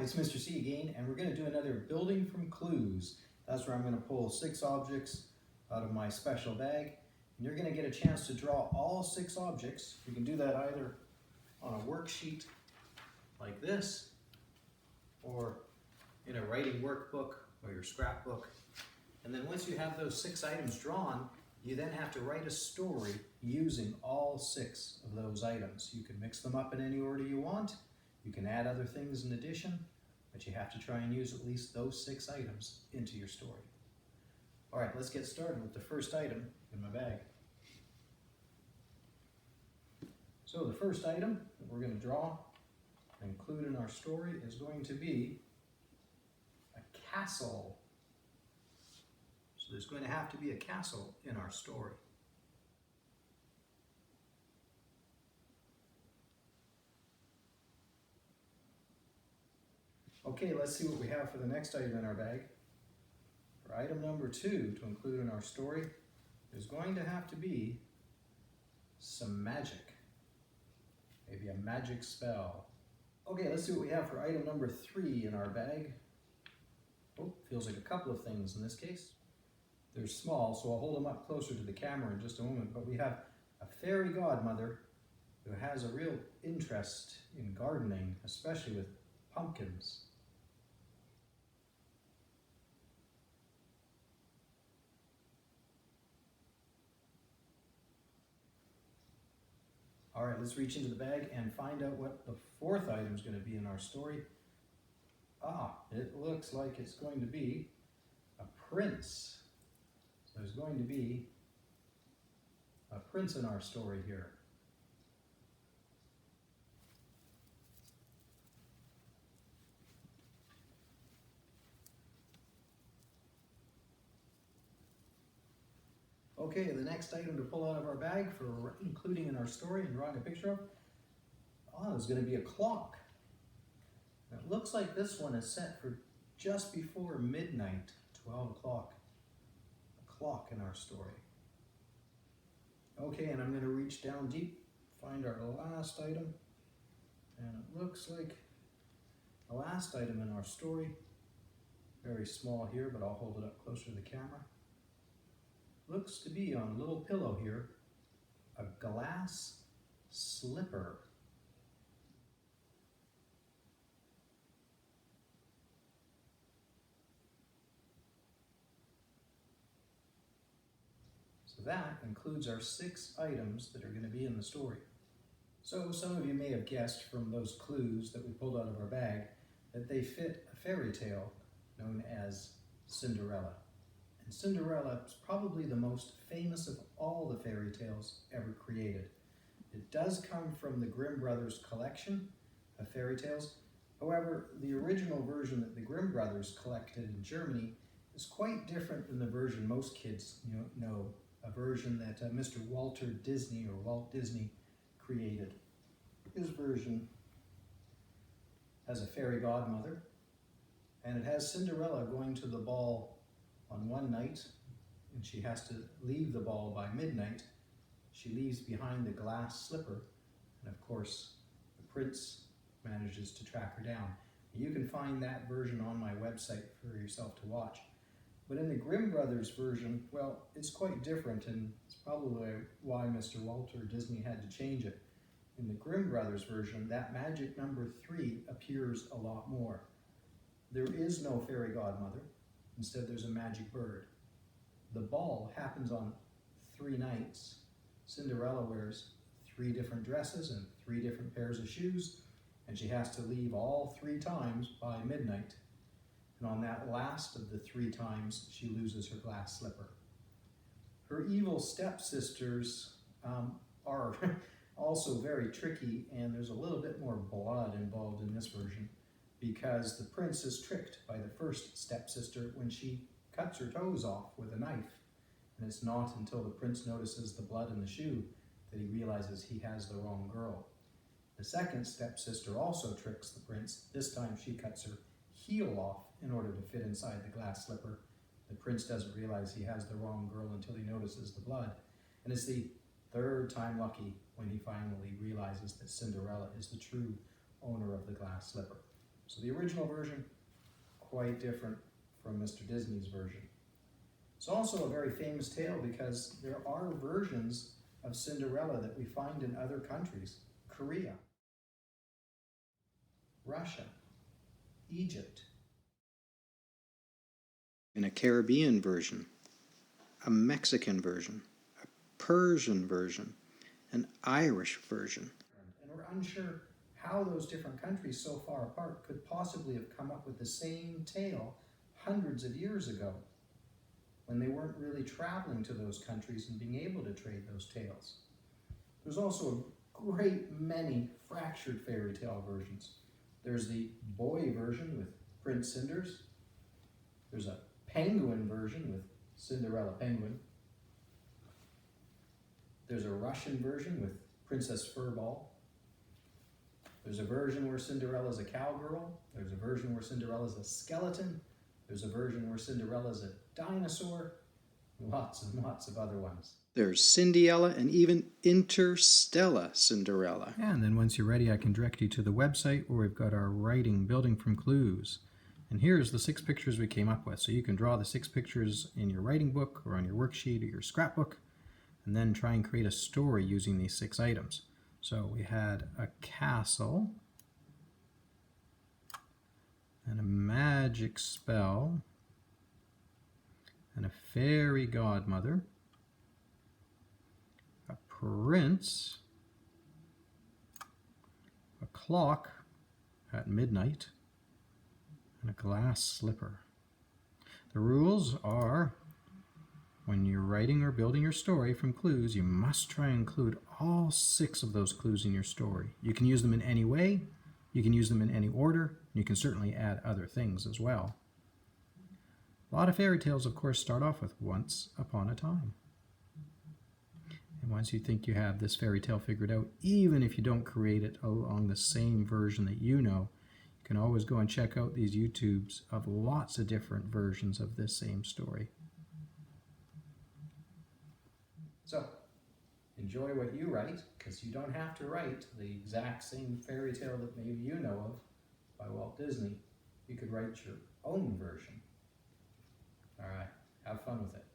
it's Mr. C again, and we're going to do another building from clues. That's where I'm going to pull 6 objects out of my special bag, and you're going to get a chance to draw all 6 objects. You can do that either on a worksheet like this, or in a writing workbook or your scrapbook. And then once you have those 6 items drawn, you then have to write a story using all 6 of those items. You can mix them up in any order you want. You can add other things in addition, but you have to try and use at least those 6 items into your story. All right, let's get started with the first item in my bag. So the first item that we're going to draw and include in our story is going to be a castle. So there's going to have to be a castle in our story. Okay, let's see what we have for the next item in our bag. For item number 2 to include in our story, there's going to have to be some magic. Maybe a magic spell. Okay, let's see what we have for item number 3 in our bag. Oh, feels like a couple of things in this case. They're small, so I'll hold them up closer to the camera in just a moment, but we have a fairy godmother who has a real interest in gardening, especially with pumpkins. All right, let's reach into the bag and find out what the 4th item is going to be in our story. It looks like it's going to be a prince. So there's going to be a prince in our story here. Okay, the next item to pull out of our bag for including in our story and drawing a picture of, is going to be a clock. Now, it looks like this one is set for just before midnight, 12 o'clock. A clock in our story. Okay, and I'm going to reach down deep, find our last item, and it looks like the last item in our story, very small here, but I'll hold it up closer to the camera. Looks to be on a little pillow here, a glass slipper. So that includes our 6 items that are going to be in the story. So some of you may have guessed from those clues that we pulled out of our bag that they fit a fairy tale known as Cinderella. And Cinderella is probably the most famous of all the fairy tales ever created. It does come from the Grimm brothers collection of fairy tales. However, the original version that the Grimm brothers collected in Germany is quite different than the version most kids know, a version that Mr. Walter Disney or Walt Disney created. His version has a fairy godmother, and it has Cinderella going to the ball on one night, and she has to leave the ball by midnight. She leaves behind the glass slipper, and of course, the prince manages to track her down. You can find that version on my website for yourself to watch. But in the Grimm brothers version, well, it's quite different, and it's probably why Mr. Walter Disney had to change it. In the Grimm brothers version, that magic number 3 appears a lot more. There is no fairy godmother. Instead, there's a magic bird. The ball happens on 3 nights. Cinderella wears 3 different dresses and 3 different pairs of shoes, and she has to leave all 3 times by midnight. And on that last of the 3 times, she loses her glass slipper. Her evil stepsisters are also very tricky, and there's a little bit more blood involved in this version, because the prince is tricked by the first stepsister when she cuts her toes off with a knife. And it's not until the prince notices the blood in the shoe that he realizes he has the wrong girl. The second stepsister also tricks the prince. This time she cuts her heel off in order to fit inside the glass slipper. The prince doesn't realize he has the wrong girl until he notices the blood. And it's the 3rd time lucky when he finally realizes that Cinderella is the true owner of the glass slipper. So the original version, quite different from Mr. Disney's version. It's also a very famous tale because there are versions of Cinderella that we find in other countries. Korea, Russia, Egypt. In a Caribbean version, a Mexican version, a Persian version, an Irish version. And we're unsure how those different countries so far apart could possibly have come up with the same tale hundreds of years ago, when they weren't really traveling to those countries and being able to trade those tales. There's also a great many fractured fairy tale versions. There's the boy version with Prince Cinders. There's a penguin version with Cinderella Penguin. There's a Russian version with Princess Furball. There's a version where Cinderella's a cowgirl. There's a version where Cinderella's a skeleton. There's a version where Cinderella's a dinosaur. Lots and lots of other ones. There's Cinderella and even Interstellar Cinderella. And then once you're ready, I can direct you to the website where we've got our writing building from clues. And here's the 6 pictures we came up with. So you can draw the 6 pictures in your writing book or on your worksheet or your scrapbook, and then try and create a story using these 6 items. So we had a castle, and a magic spell, and a fairy godmother, a prince, a clock at midnight, and a glass slipper. The rules are, when you're writing or building your story from clues, you must try and include all 6 of those clues in your story. You can use them in any way, you can use them in any order, you can certainly add other things as well. A lot of fairy tales, of course, start off with once upon a time. And once you think you have this fairy tale figured out, even if you don't create it along the same version that you know, you can always go and check out these YouTubes of lots of different versions of this same story. So, enjoy what you write, because you don't have to write the exact same fairy tale that maybe you know of by Walt Disney. You could write your own version. All right, have fun with it.